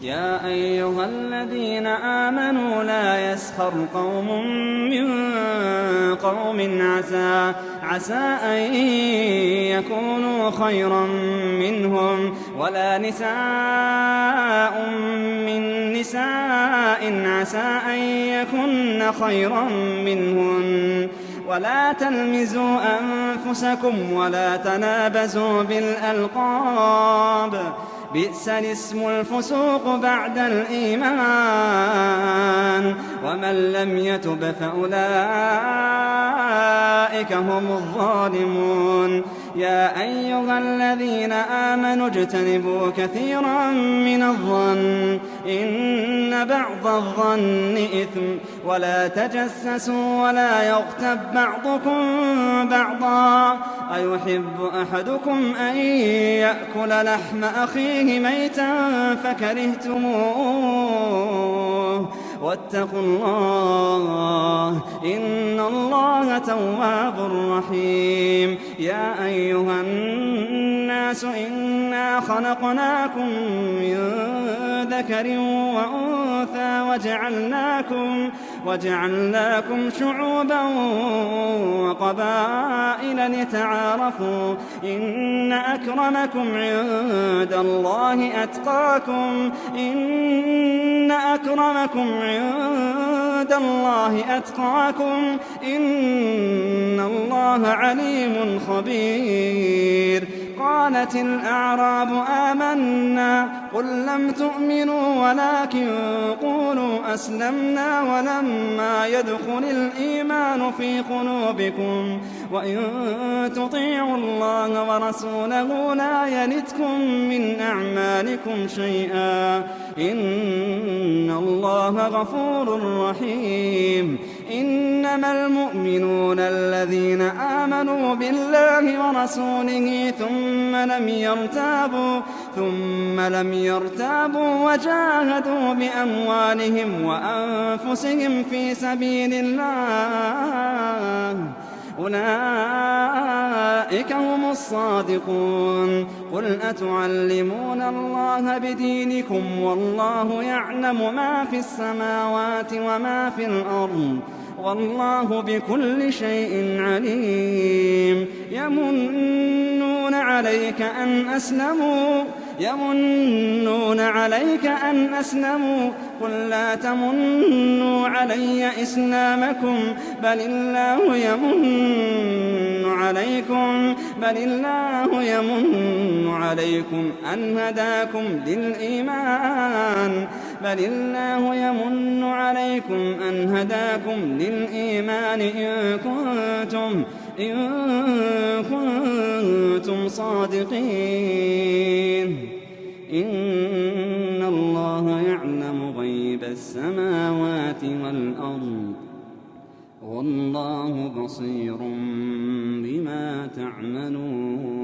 يا أيها الذين آمنوا لا يسخر قوم من قوم عسى أن يكونوا خيرا منهم ولا نساء من نساء عسى أن يكن خيرا منهن ولا تلمزوا أنفسكم ولا تنابزوا بالألقاب بئس الاسم الفسوق بعد الإيمان ومن لم يتب فأولئك هم الظالمون يا أيها الذين آمنوا اجتنبوا كثيرا من الظن إن بعض الظن إثم ولا تجسسوا ولا يغتب بعضكم بعضا أيحب أحدكم أن يأكل لحم أخيه ميتا فكرهتموه واتقوا الله إن الله تواب رحيم يا أيها الناس إنا خلقناكم من ذكر وأنثى وجعلناكم شعوبا وقبائل لتعارفوا إن أكرمكم عند الله أتقاكم إن الله عليم خبير قالت الأعراب آمنا قل لم تؤمنوا ولكن قولوا أسلمنا ولما يدخل الإيمان في قلوبكم وإن تطيعوا الله ورسوله لا يلتكم من أعمالكم شيئا إن الله غفور رحيم إنما المؤمنون الذين آمنوا بالله ورسوله ثم لم يرتابوا وجاهدوا بأموالهم وأنفسهم في سبيل الله أولئك هم الصادقون قل أتعلمون الله بدينكم والله يعلم ما في السماوات وما في الأرض والله بكل شيء عليم يمنون عليك أن أسلموا قل لا تمنوا علي إسلامكم بل الله يمن عليكم أن هداكم للإيمان إن كنتم صادقين إن الله يعلم غيب السماوات والأرض والله بصير بما تعملون